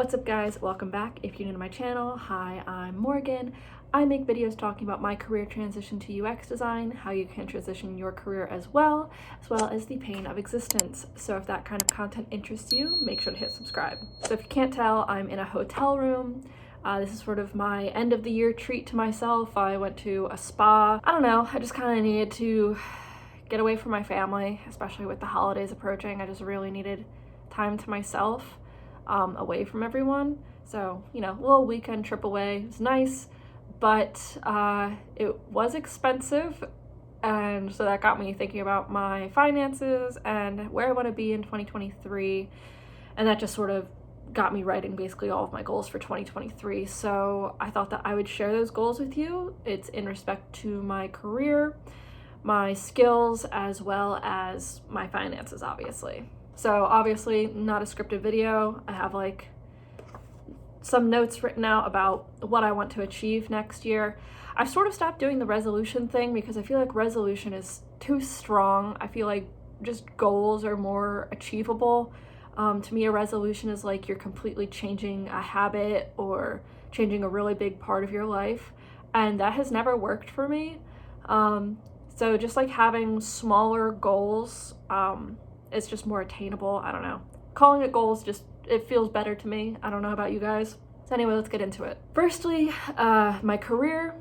What's up guys, welcome back. If you're new to my channel, hi, I'm Morgan. I make videos talking about my career transition to UX design, how you can transition your career as well as the pain of existence. So if that kind of content interests you, make sure to hit subscribe. So if you can't tell, I'm in a hotel room. This is sort of my end of the year treat to myself. I went to a spa. I don't know, I just kind of needed to get away from my family, especially with the holidays approaching. I just really needed time to myself. Away from everyone. So, you know, a little weekend trip away. It was nice, but it was expensive. And so that got me thinking about my finances and where I want to be in 2023. And that just sort of got me writing basically all of my goals for 2023. So I thought that I would share those goals with you. It's in respect to my career, my skills, as well as my finances, obviously. So obviously not a scripted video. I have like some notes written out about what I want to achieve next year. I've sort of stopped doing the resolution thing because I feel like resolution is too strong. I feel like just goals are more achievable. To me, a resolution is like you're completely changing a habit or changing a really big part of your life. And that has never worked for me. So just like having smaller goals, it's just more attainable. I don't know. Calling it goals just, it feels better to me. I don't know about you guys. So anyway, let's get into it. Firstly, my career.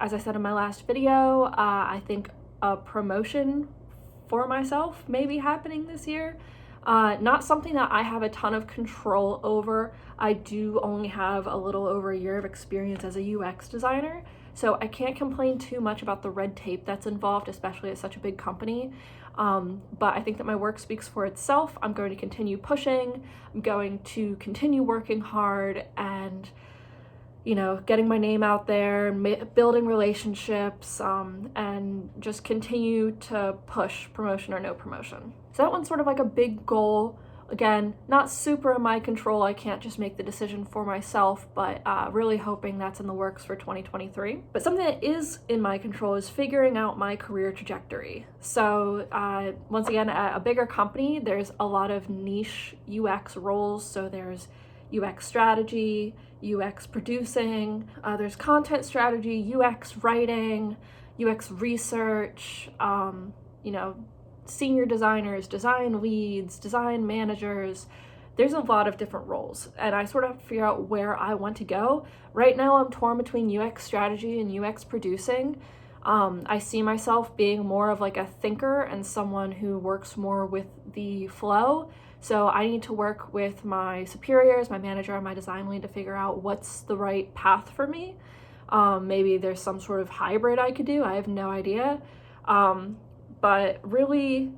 As I said in my last video, I think a promotion for myself may be happening this year. Not something that I have a ton of control over. I do only have a little over a year of experience as a UX designer, so I can't complain too much about the red tape that's involved, especially at such a big company. But I think that my work speaks for itself. I'm going to continue pushing. I'm going to continue working hard and, you know, getting my name out there, building relationships, and just continue to push, promotion or no promotion. So that one's sort of like a big goal. Again, not super in my control. I can't just make the decision for myself, but really hoping that's in the works for 2023. But something that is in my control is figuring out my career trajectory. So once again, at a bigger company, there's a lot of niche UX roles. So there's UX strategy, UX producing, there's content strategy, UX writing, UX research, you know, senior designers, design leads, design managers. There's a lot of different roles, and I sort of have to figure out where I want to go. Right now I'm torn between UX strategy and UX producing. I see myself being more of like a thinker and someone who works more with the flow. So I need to work with my superiors, my manager, and my design lead to figure out what's the right path for me. Maybe there's some sort of hybrid I could do. I have no idea. But really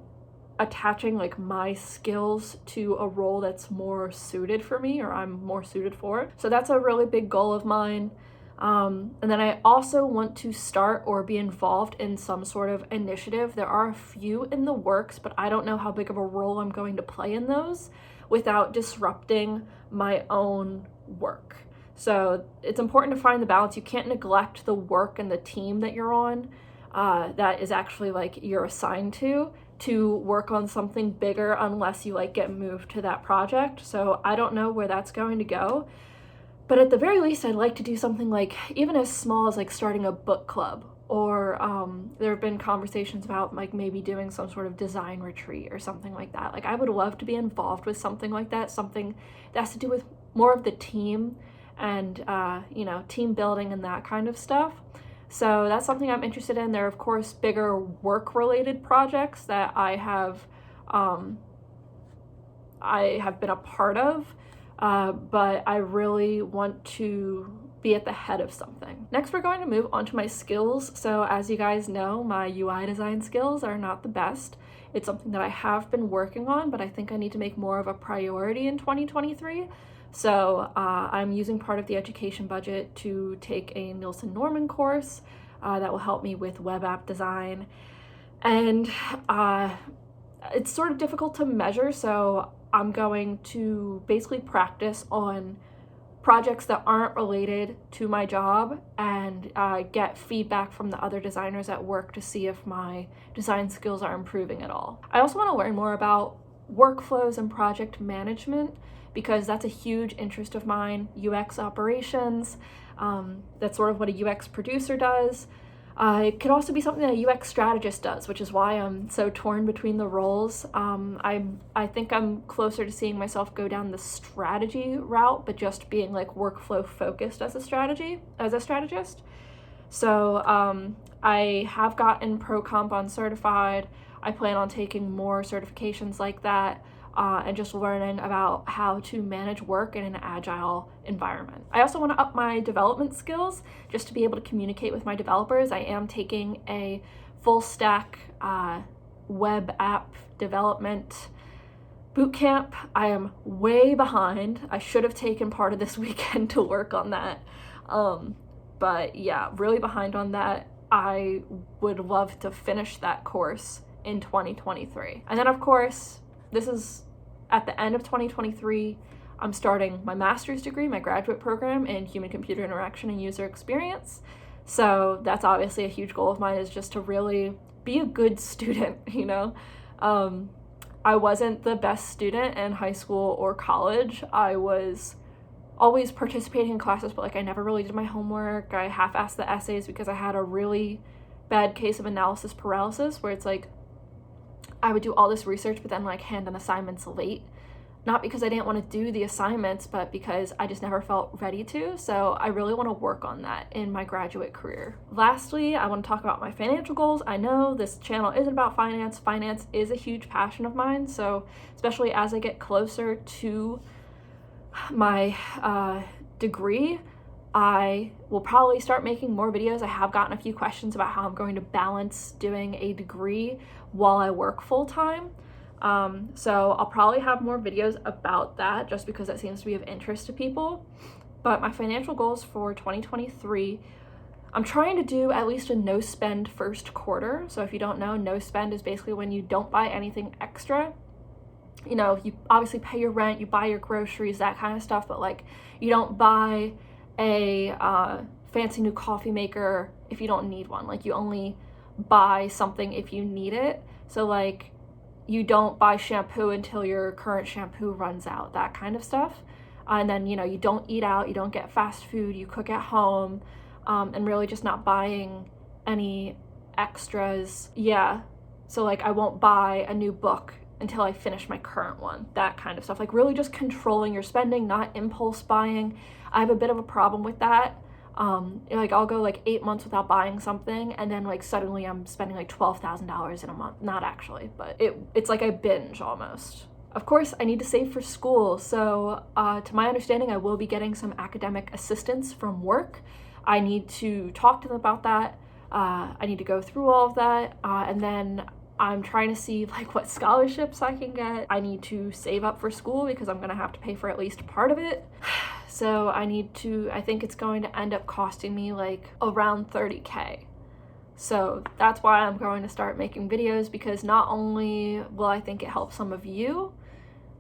attaching like my skills to a role that's more suited for me, or I'm more suited for. So that's a really big goal of mine. And then I also want to start or be involved in some sort of initiative. There are a few in the works, but I don't know how big of a role I'm going to play in those without disrupting my own work. So it's important to find the balance. You can't neglect the work and the team that you're on, that is actually like you're assigned to work on something bigger unless you like get moved to that project. So I don't know where that's going to go. But at the very least, I'd like to do something like even as small as like starting a book club, or there have been conversations about like maybe doing some sort of design retreat or something like that. Like I would love to be involved with something like that, something that has to do with more of the team and, you know, team building and that kind of stuff. So that's something I'm interested in. There are, of course, bigger work-related projects that I have been a part of, but I really want to be at the head of something. Next, we're going to move on to my skills. So as you guys know, my UI design skills are not the best. It's something that I have been working on, but I think I need to make more of a priority in 2023. So I'm using part of the education budget to take a Nielsen Norman course that will help me with web app design. And it's sort of difficult to measure, so I'm going to basically practice on projects that aren't related to my job and get feedback from the other designers at work to see if my design skills are improving at all. I also want to learn more about workflows and project management because that's a huge interest of mine. UX operations, that's sort of what a UX producer does. It could also be something that a UX strategist does, which is why I'm so torn between the roles. I think I'm closer to seeing myself go down the strategy route, but just being like workflow focused as a strategist. So I have gotten pro comp on certified. I plan on taking more certifications like that. And just learning about how to manage work in an agile environment. I also want to up my development skills just to be able to communicate with my developers. I am taking a full stack web app development bootcamp. I am way behind. I should have taken part of this weekend to work on that. But yeah, really behind on that. I would love to finish that course in 2023. And then of course, this is at the end of 2023, I'm starting my master's degree, my graduate program in human-computer interaction and user experience. So that's obviously a huge goal of mine, is just to really be a good student, you know? I wasn't the best student in high school or college. I was always participating in classes, but like I never really did my homework. I half-assed the essays because I had a really bad case of analysis paralysis, where it's like, I would do all this research, but then like hand in assignments late. Not because I didn't want to do the assignments, but because I just never felt ready to. So I really want to work on that in my graduate career. Lastly, I want to talk about my financial goals. I know this channel isn't about finance. Finance is a huge passion of mine. So especially as I get closer to my degree, I will probably start making more videos. I have gotten a few questions about how I'm going to balance doing a degree while I work full-time. So I'll probably have more videos about that just because that seems to be of interest to people. But my financial goals for 2023, I'm trying to do at least a no spend first quarter. So if you don't know, no spend is basically when you don't buy anything extra. You know, you obviously pay your rent, you buy your groceries, that kind of stuff, but like you don't buy a fancy new coffee maker if you don't need one. Like you only buy something if you need it. So like you don't buy shampoo until your current shampoo runs out, that kind of stuff. And then, you know, you don't eat out, you don't get fast food, you cook at home, and really just not buying any extras. Yeah, so like I won't buy a new book until I finish my current one, that kind of stuff. Like really just controlling your spending, not impulse buying. I have a bit of a problem with that. Like I'll go like 8 months without buying something, and then like suddenly I'm spending like $12,000 in a month. Not actually, but it's like I binge almost. Of course, I need to save for school. So to my understanding, I will be getting some academic assistance from work. I need to talk to them about that. I need to go through all of that. And then I'm trying to see like what scholarships I can get. I need to save up for school because I'm gonna have to pay for at least part of it. So I think it's going to end up costing me like around 30K. So that's why I'm going to start making videos, because not only will I think it help some of you,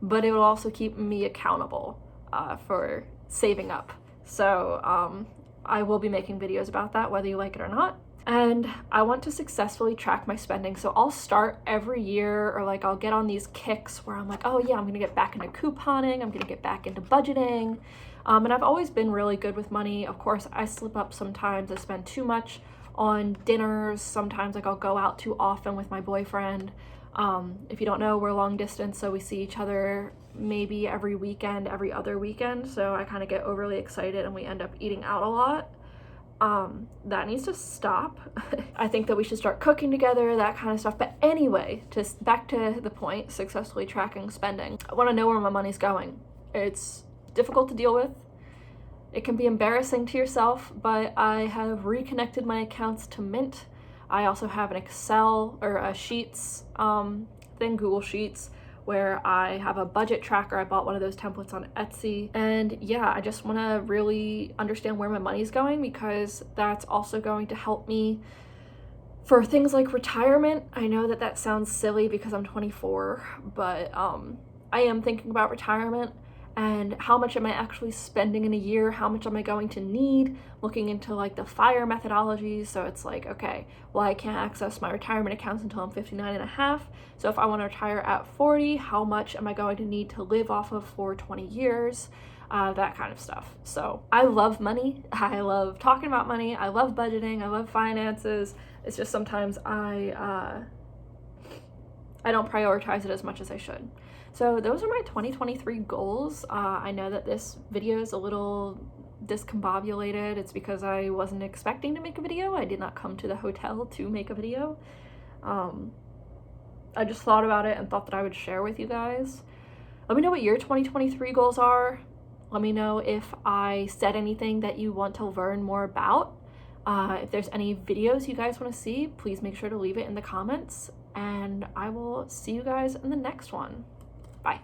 but it will also keep me accountable for saving up. So I will be making videos about that, whether you like it or not. And I want to successfully track my spending. So I'll start every year, or like I'll get on these kicks where I'm like, oh yeah, I'm gonna get back into couponing, I'm gonna get back into budgeting. And I've always been really good with money. Of course, I slip up sometimes. I spend too much on dinners. Sometimes like I'll go out too often with my boyfriend. If you don't know, we're long distance, so we see each other maybe every weekend, every other weekend. So I kind of get overly excited and we end up eating out a lot. That needs to stop. I think that we should start cooking together, that kind of stuff. But anyway, just back to the point, successfully tracking spending. I want to know where my money's going. It's difficult to deal with. It can be embarrassing to yourself, but I have reconnected my accounts to Mint. I also have an Excel or a Sheets thing, Google Sheets, where I have a budget tracker. I bought one of those templates on Etsy. And yeah, I just want to really understand where my money's going, because that's also going to help me for things like retirement. I know that that sounds silly because I'm 24, but I am thinking about retirement. and how much am I actually spending in a year, how much am I going to need, looking into like the FIRE methodologies. So it's like, okay, well, I can't access my retirement accounts until I'm 59 and a half. So if I want to retire at 40, how much am I going to need to live off of for 20 years? That kind of stuff. So I love money. I love talking about money. I love budgeting. I love finances. It's just sometimes I don't prioritize it as much as I should. So those are my 2023 goals. I know that this video is a little discombobulated. It's because I wasn't expecting to make a video. I did not come to the hotel to make a video. I just thought about it and thought that I would share with you guys. Let me know what your 2023 goals are. Let me know if I said anything that you want to learn more about. If there's any videos you guys want to see, please make sure to leave it in the comments. And I will see you guys in the next one. Bye.